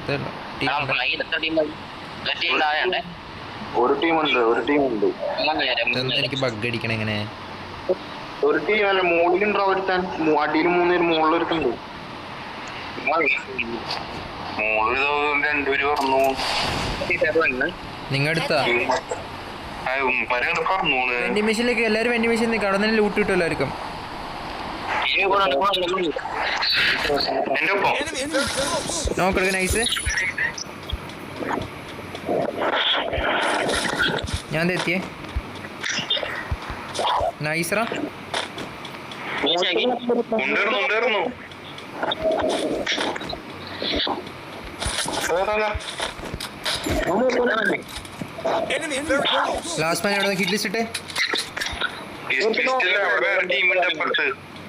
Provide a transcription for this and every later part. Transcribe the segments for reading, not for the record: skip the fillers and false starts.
പുറത്തല്ല. ഒരു ടീമുണ്ട്. എനിക്ക് ബഗ് അടിക്കണം എങ്ങനെ? ഒരു ടീം അല്ല, മുകളിലുണ്ടോ ഒരുത്താൻ, അടിയിൽ 3 പേര് മുകളിലൊരുത്തുണ്ട്. രണ്ടുപേര് പറഞ്ഞു നിങ്ങൾ എടുത്താ വെൻഡിങ് മെഷീനിലേക്ക് എല്ലാവരും വെൻഡിങ് മെഷീൻ നിൽക്കുക. അവിടെ തന്നെ ലൂട്ട് കിട്ടും എല്ലാവർക്കും. നോക്കെടുക്ക നൈസ്. ഞാൻ എത്തിയേ നൈസറാ. ലാസ്റ്റ് മാൻ എവിടെ ഹിറ്റ് ലിസ്റ്റ് ഇട്ടേ?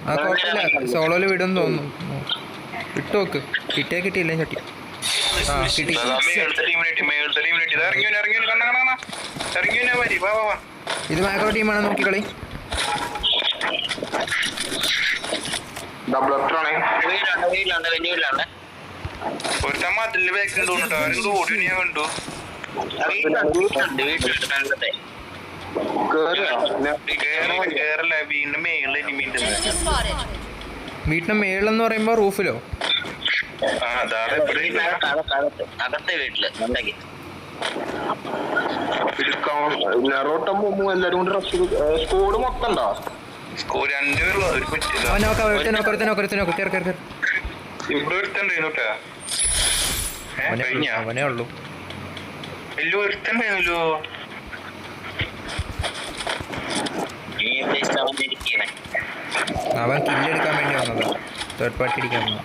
ആ കുഴപ്പമില്ല, സോളോയില് വിടുമെന്ന് തോന്നുന്നു. ഇട്ട് നോക്ക്. കിട്ടിയില്ല ചട്ടി. ആ കിട്ടി. ഇത് മാക്രോ ടീമാണ്, നോക്കിക്കളി. വീട്ടിന്റെ മേളെന്ന് പറയുമ്പോ റൂഫിലോ? സ്കോഡ് മൊത്തം ഉണ്ടോ? അവനേ ഉള്ളൂ. അവൻ കില്ലെടുക്കാൻ വേണ്ടി വന്നതാ, തേർഡ് പാർട്ടി അടിക്കാൻ വന്നതാ.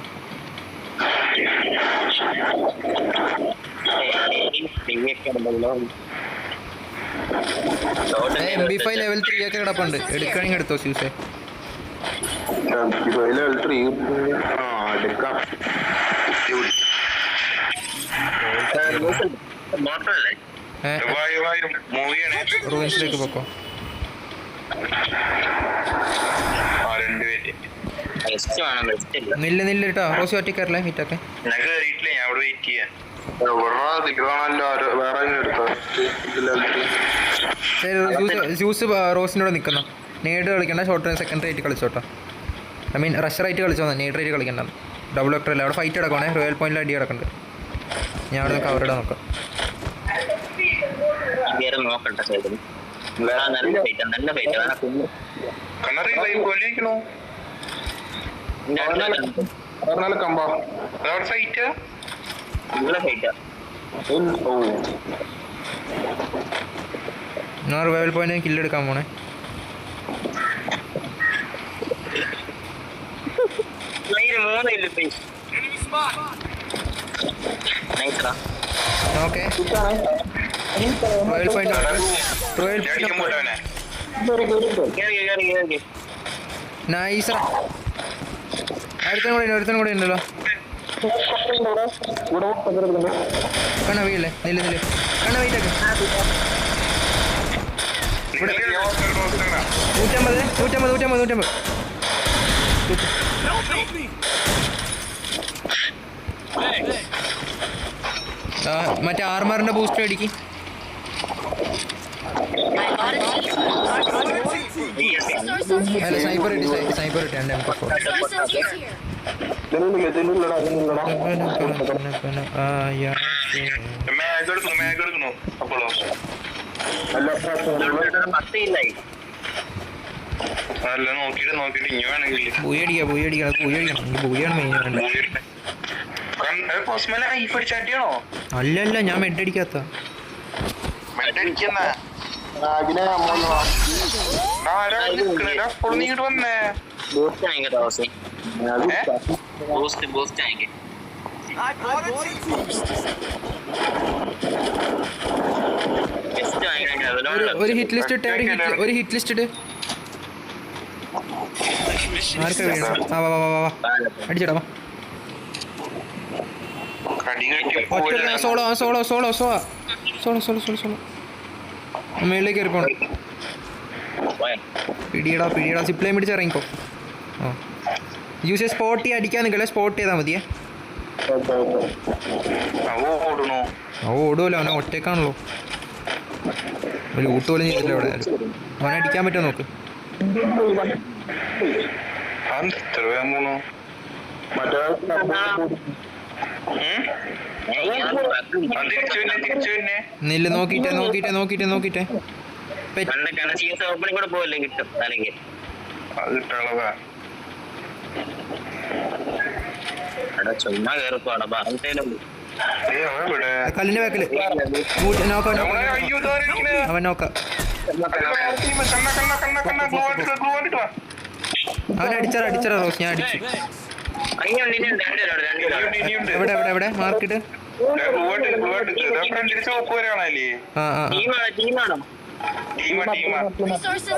MP5 ലെവൽ 3 ഒക്കെ കിടപ്പുണ്ട്, എടുക്കണമെങ്കിൽ എടുത്തോ സ്യൂസേ. റൂംസിലേക്ക് പോക്കോ. നില്ല കേട്ടോ, റോസി ഒറ്റക്കറില്ലേ മീറ്റൊക്കെ. ജ്യൂസ് റോസിനോട് നിൽക്കണം. നേട് കളിക്കണ്ട, ഷോർട്ട് സെക്കൻഡ് റേറ്റ് കളിച്ചോട്ടോ. ഐ മീൻ റഷ് റൈറ്റ് കളിച്ചോ, നേട് റേറ്റ് കളിക്കണ്ട. ഡബിൾ വെക്ടർ അല്ല, അവിടെ ഫൈറ്റ് കിടക്കണേ. റോയൽ പോയിന്റിൽ അടി കിടക്കുന്നുണ്ട്. ഞാൻ അവിടെ കവറിടാൻ നോക്കാം. ഞാൻ റിവൈവൽ പോയിന്റ് കില്ലെടുക്കാൻ പോണേ. Okay royal point nice. ഒരുത്തനും കൂടെ ഉണ്ടല്ലോ. കണ്ണ വീഴല്ലേ, നില്ല് കണ്ണ വെയിറ്റൊക്കെ. 150. മറ്റേ ആർമറിന്റെ ബൂസ്റ്റ് അടിക്ക്. അല്ല സ്നൈപ്പർ ഇട്ട് 2 M4. അല്ലല്ല, ഞാൻ മെഡടിക്കാത്ത ഒരു ഹിറ്റ് ലിസ്റ്റ് ഇട്ടേ. ഒരു ഹിറ്റ് ലിസ്റ്റ് ഇട്ട്. ആർക്കാ വീണു? വാ അടിച്ചിടാ. സോളോ മേളിലേക്ക് കയറി പോണം. പിടിയടാ സിപ്ലൈൻ പിടിച്ച് ഇറങ്ങിക്കോ. യൂസ് സ്പോട്ട് അടിക്കാൻ നിൽക്കല്ലേ, സ്പോട്ട് ചെയ്താൽ മതിയേ. ഓടുമല്ലോ, അവനെ ഒറ്റക്കാണല്ലോ. ഒരു ലൂട്ട് പോലും ചെയ്തില്ല ഇവിടെ. അവനെ അടിക്കാൻ പറ്റുമോ നോക്ക്. നില്ല നോക്കിട്ടെ നോക്കിട്ടെ നോക്കിട്ടെ നോക്കിട്ടെ. കല്ലിന്റെ ബാക്കില് അവൻ നോക്ക. അവൻ അടിച്ചറ റോസ്. ഞാൻ അടിച്ചു. എവിടെ എവിടെ എവിടെ മാർക്കിട്ട്?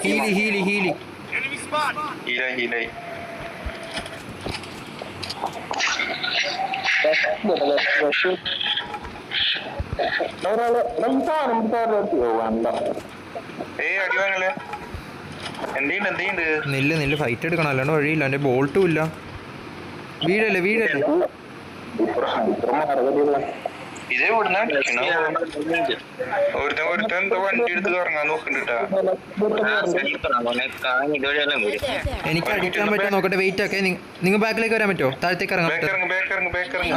ഹീലി ഹീലി. നെല്ല് ഫൈറ്റ് എടുക്കണം, അല്ലാണ്ട് വഴിയില്ല. എൻ്റെ ബോൾട്ടും ഇല്ല. വീഴല്ലേ എനിക്ക് അടിക്കാൻ പറ്റുമോ നോക്കട്ടെ. വെയിറ്റ് ആക്കെ. നിങ്ങൾ ബാക്കിലേക്ക് വരാൻ പറ്റുമോ? താഴത്തേക്ക് ഇറങ്ങാൻ പറ്റുമോ?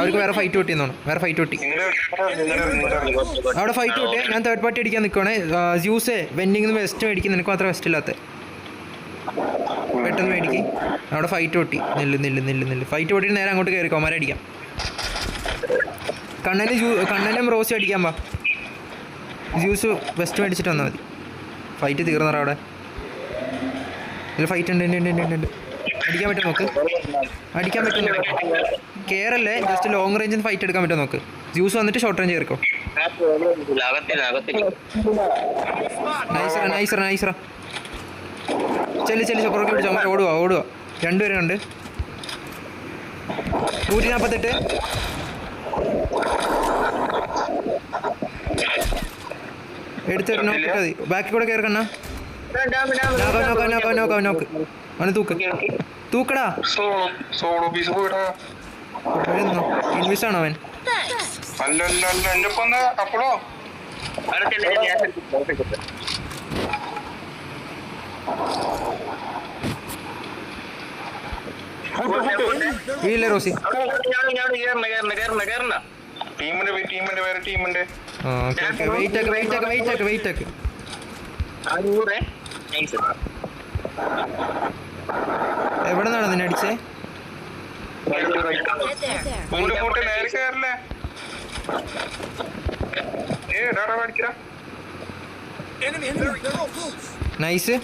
അവർക്ക് വേറെ ഫൈറ്റ് പൊട്ടിയെന്നാണ്. വേറെ ഫൈറ്റ് പൊട്ടി. അവിടെ ഫൈറ്റ് പൊട്ടിയെ. ഞാൻ തേർഡ് പാർട്ടി അടിക്കാൻ നിൽക്കുവാണേ. ജ്യൂസേ വെൻഡിങ് വെസ്റ്റ് മേടിക്കും. നിനക്ക് മാത്രം വെസ്റ്റ് ഇല്ലാത്ത. പെട്ടെന്ന് മേടിക്കും. അവിടെ ഫൈറ്റ് പൊട്ടി. നെല്ല് ഫൈറ്റ് പൊട്ടിയിട്ട് നേരെ അങ്ങോട്ട് കയറിക്കോ. മരടിക്കാം. കണ്ണനും റോസ് അടിക്കാൻ പാ. ജ്യൂസ് വെസ്റ്റ് മേടിച്ചിട്ട് വന്നാൽ മതി. ഫൈറ്റ് തീർന്നറ അവിടെ. ഇതിൽ ഫൈറ്റ് ഉണ്ട്. അടിക്കാൻ പറ്റുമോ നോക്ക്. അടിക്കാൻ പറ്റുമോ? കെയറല്ലേ, ജസ്റ്റ് ലോങ് റേഞ്ചിൽ ഫൈറ്റ് എടുക്കാൻ പറ്റുമോ നോക്ക്. ജ്യൂസ് വന്നിട്ട് ഷോർട്ട് റേഞ്ച് കയറിക്കോ. നൈസറ. ചെല്ലി പുറകെ പിടിച്ചോ. അമ്മ ഓടുക. രണ്ടുപേരും ഉണ്ട്. 148. എടുത്ത് നോക്കിട്ട് മതി. ബാക്കി കൂടെ കയറക്കണ്ണ. നോക്ക്. അവനെ തൂക്കടാ. ഇൻവിസാണോ അവൻ? വീഴല്ലേ റോസി? വെയിറ്റ് ആക്ക്. എവിടെ നിന്നാണ് നിന്നെ അടിച്ചേ? നൈസ്.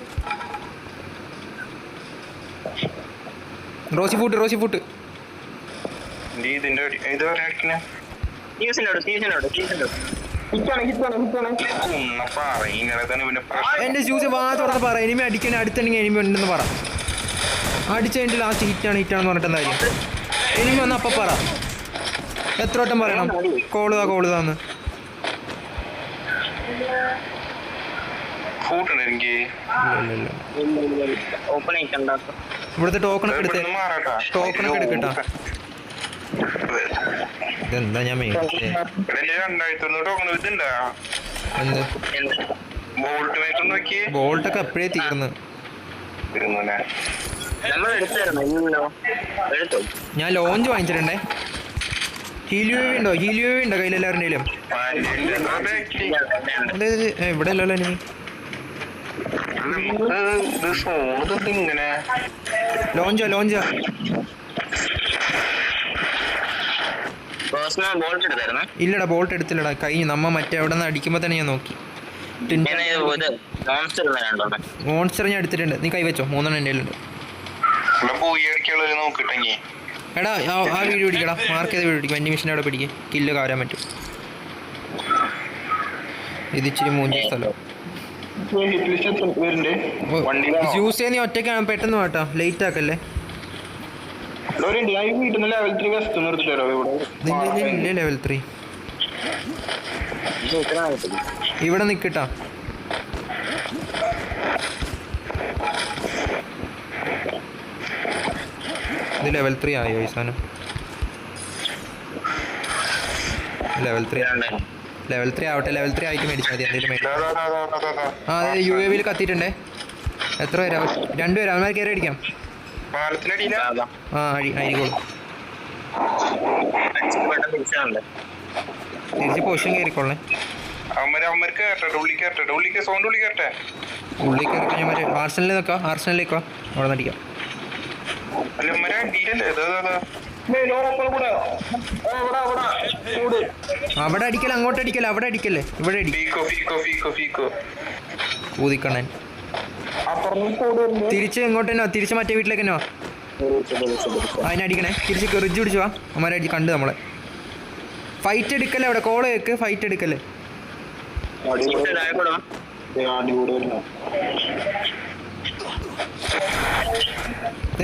Rosie foot. എന്റെ ജ്യൂസ് വാ തുറന്ന് പറ. എനിമി അടിക്കണേ. അടുത്തുണ്ടെങ്കിൽ എനിമി ഉണ്ടെന്ന് പറ. അടിച്ച കഴിഞ്ഞിട്ട് ലാസ്റ്റ് ഹിറ്റാണെന്ന് പറഞ്ഞിട്ട് എന്തായാലും എനിമി വന്ന് അപ്പം പറ. എത്ര വട്ടം പറയണം? കോളുതാന്ന്. ഇവിടുത്തെ ടോക്കണൊക്കെ എടുക്കട്ടാ. ഇതെന്താ ഞാൻ ബോൾട്ടൊക്കെ എപ്പോഴേ തീർന്ന്. ഞാൻ ലോഞ്ച് വാങ്ങിച്ചിട്ടുണ്ടേ. ഹീലിയോ ഉണ്ടോ കയ്യിലെല്ലാവരുടെയും? ഇവിടെ അല്ലല്ലോ ഇനി. ലോഞ്ചാ ഇല്ലടാ, ബോൾട്ട് എടുത്തില്ലടാ. കഴിഞ്ഞു. നമ്മ മറ്റേ അവിടെ നിന്ന് അടിക്കുമ്പോ തന്നെ ഞാൻ നോക്കി. മോൺസ്റ്റർ ഞാൻ എടുത്തിട്ടുണ്ട്. നീ കൈവച്ചോ? 3 എൻ്റെ ഉണ്ട്. എടാ ആ വീഡിയോ പിടിക്കടാ. മാർക്ക് ചെയ്ത വീഡിയോ പിടിക്കും. എൻ്റെ മിഷീൻ അവിടെ പിടിക്കുക. കില്ല് കാരാൻ പറ്റും. ഇത് ഇച്ചിരി മൂഞ്ചി സ്ഥലം. യൂസ് ചെയ്യുന്ന ഒറ്റയ്ക്കാണ്. പെട്ടെന്ന് കേട്ടോ, ലേറ്റ് ആക്കല്ലേ. ലെവൽ 3 ഇവിടെ നിക്കട്ടാ. ഇത് ലെവൽ 3 ആയോ ഈ സാധനം? ലെവൽ 3 ലെവൽ 3 ആവട്ടെ, ലെവൽ 3 ആയിട്ട് മേടിച്ചാൽ മതി എന്തെങ്കിലും മേടിക്കാം. ആ അതെ UAV കത്തിയിട്ടുണ്ടേ. എത്ര പേരാ? 2 പേര്. അവന്മാർ കയറി അടിക്കാം. ആ അരിക്കോളും. തിരിച്ച് പൊസിഷൻ കയറിക്കോളേ. ഉള്ളിൽ കയറി കഴിഞ്ഞാൽ ആർസണലിൽ നിൽക്കാം. ആർസണലിലേക്ക് വാ, അവിടെ നിന്ന് അടിക്കാം. അവിടെ അടിക്കല, അങ്ങോട്ട് അടിക്കല, അവിടെ അടിക്കല്ലേ, ഇവിടെ ഊതിക്കണ്ണൻ. തിരിച്ച് ഇങ്ങോട്ട് തന്നെ, തിരിച്ച് മറ്റേ വീട്ടിലേക്ക് തന്നെ വാ. അതിനടിക്കണേ, തിരിച്ച് റിജ് പിടിച്ചു വാ. അമ്മമാരെ അടി കണ്ട് നമ്മളെ. ഫൈറ്റ് എടുക്കല്ലേ അവിടെ, കോള് കേക്ക്. ഫൈറ്റ് എടുക്കല്ലേ.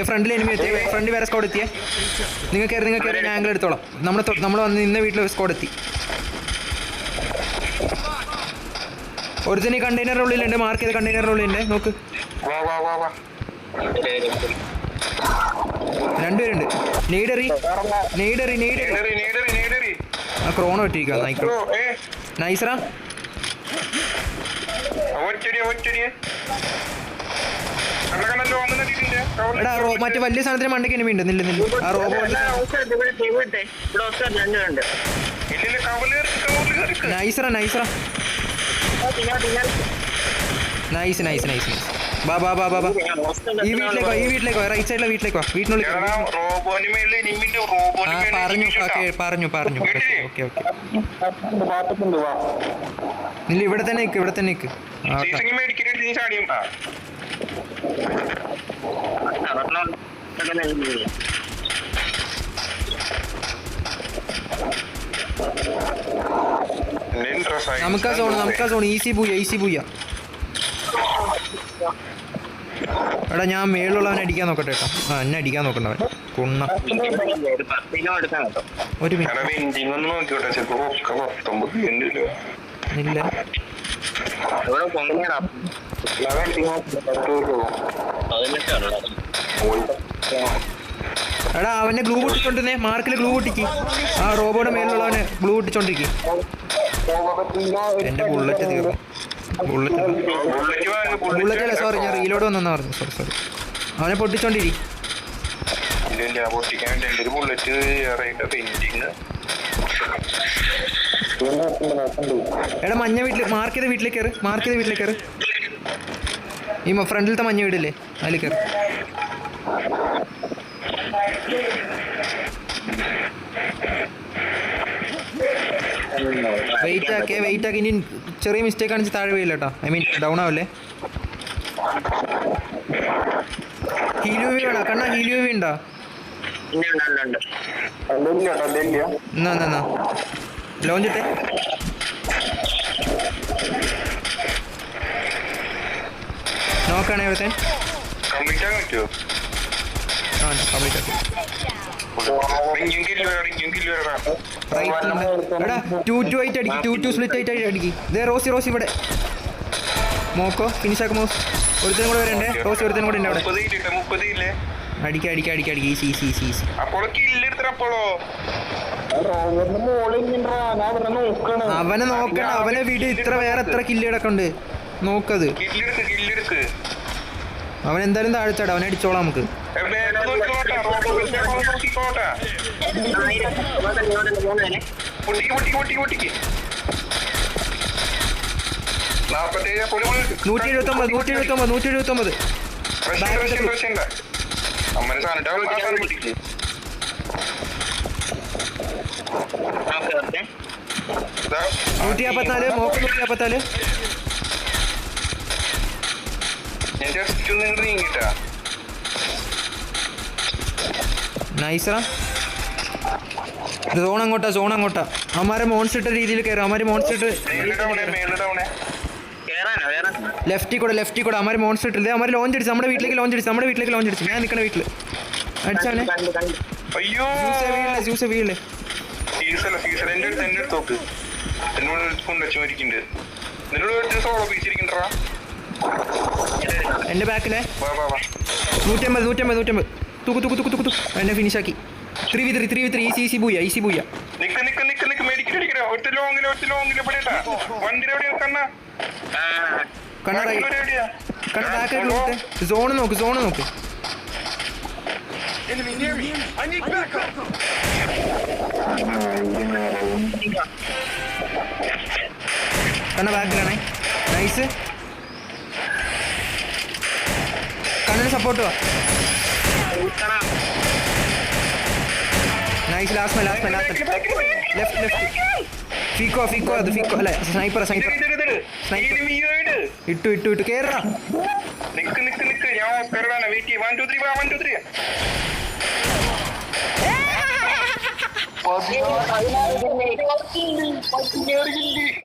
ഫ്രണ്ടിൽ എനിമി എത്തിയ, ഫ്രണ്ട് വേറെ സ്കോഡ് എത്തിയേ. നിങ്ങൾക്ക് ഞാൻ ആംഗിൾ എടുത്തോളാം. നമ്മൾ വന്ന് നിന്ന വീട്ടിൽ സ്കോഡ് എത്തി. ഒരുത്തന്നെ കണ്ടെയ്നറിൻ്റെ ഉള്ളിലുണ്ട്, മാർക്ക് ചെയ്ത കണ്ടെയ്നറിൻ്റെ ഉള്ളിലുണ്ട്. നോക്ക്, 2 പേരുണ്ട്. നെയ്ഡറി ആ ക്രോണോ ഇട്ടിരിക്കുക. നൈസറാ. എടാ മറ്റേ വലിയ സാധനത്തിന് മണ്ടയ്ക്ക് എനിമി ഉണ്ട്. നില്ല ആ റോബോട്ട്. നൈസറാ. നൈസ്. ബാ ഈ വീട്ടിലേക്ക് റൈറ്റ് സൈഡിലെ വീട്ടിലേക്ക് വാ. വീട്ടിനുള്ളിൽ പറഞ്ഞു. ഓക്കെ നില്ല ഇവിടെ തന്നെ നിൽക്ക്. നമുക്കാ സോൺ ഈസി പൂയ. എടാ ഞാൻ മേളുള്ളവനെ അടിക്കാൻ നോക്കട്ടെ കേട്ടോ. എന്നെ അടിക്കാൻ നോക്കണ്ടവൻ കുണ്ണ. ഒരു മിനിറ്റ് ഇല്ല. എടാ അവനെ ഗ്ലൂ പൊട്ടിച്ചോണ്ടിരുന്നേ. മാർക്കിൽ ഗ്ലൂ പൊട്ടിക്ക്. ആ റോബോയുടെ മേലുള്ളവനെ ഗ്ലൂ പൊട്ടിച്ചോണ്ടിരിക്കും. എന്റെ ബുള്ളറ്റ് തീർന്നു. ബുള്ളറ്റ് അല്ല, സോറി, ഞാൻ റീലോഡ് വന്നെന്നാ പറഞ്ഞു. സോറി. അവനെ പൊട്ടിച്ചോണ്ടിരി. എടാ മഞ്ഞ വീട്ടിൽ മാർക്ക് ചെയ്ത വീട്ടിലേക്ക് കയറ്. ഈ ഫ്രണ്ടിലത്തെ മഞ്ഞ വീടില്ലേ, അതിൽ കയറി. വെയിറ്റ് ആക്കി. ഇനി ചെറിയ മിസ്റ്റേക്ക് ആണെങ്കിൽ താഴെ വീഴില്ല കേട്ടോ. ഐ മീൻ ഡൗൺ ആവല്ലേ. ഹീൽ യു വി വേണോ കണ്ണാ? ഹീൽ യു വി ഉണ്ടോ? എന്നാ ലോഞ്ച് ഇട്ടേ. നോക്കാണേ ഇവിടുത്തെ. ആ കംപ്ലീറ്റ് ആക്കി. എടാ 2-2 അടിക്കും. 2-2 സ്പ്ലിറ്റ് ആയിട്ട് അടിക്കും. ഇതേ റോസി ഇവിടെ മോക്കോ ഫിനിഷ് ആക്കുമോ? ഒരുത്തനും കൂടെ വരണ്ടേ. റോസി ഒരുത്തനും കൂടെ ഉണ്ട് അവിടെ. അടിക്ക ഈസി. അവനെ നോക്കണം. അവനെ വീട് ഇത്ര വേറെ എത്ര കില്ലുകളൊക്കെ ഉണ്ട് നോക്കത്. അവൻ എന്തായാലും താഴ്ത്താട്. അവനെ അടിച്ചോളാം നമുക്ക്. നൂറ്റി എഴുപത്തൊമ്പത്. നൂറ്റി 54 മോക്ക് 154. നൈസറാ. സോൺ അങ്ങോട്ടാ. അവന്മാരെ മോൺസ്റ്റർ ഇട്ട രീതിയിൽ കയറും. അവന്മാര് മോൺസ്റ്റർ ഇട്ട് ലെഫ്റ്റിൽ കൂടെ അവന്മാര് മോൺസ്റ്റർ ഇട്ടില്ല. അവന്മാര് ലോഞ്ച് അടിച്ചു. നമ്മുടെ വീട്ടിലേക്ക് ലോഞ്ച് അടിച്ചു. ഞാൻ നിൽക്കണ വീട്ടില് അടിച്ചവനെ. ജ്യൂസ് വീഴല്ലേ. എന്റെ ബാക്കിലെ 150 തൂക്ക് എന്നെ ഫിനിഷാക്കി. 3v3 easy Booyah. അടിക്കട ഒറ്റ ലോങ്ങില് പെടേട്ടാ വണ്ടിയുടെ എവിടെയാ കണ്ണ കണ്ണ എവിടെയാ കണ്ണ ബാക്ക് സോണ് നോക്ക് Enemy near me. I need backup. കണ്ണ ബാക്കിലാണേ നൈസ് കണ്ണിന് സപ്പോർട്ട് വാ നൈസ് ലാസ്റ്റ് ലെഫ്റ്റ് ഫീക്കോ അല്ല സ്നൈപ്പർ ഇട്ടു കേറാ നിക്ക് ഞാൻ കയറാണ് വെയിറ്റ് ചെയ്യ 1 2 3 1 2 3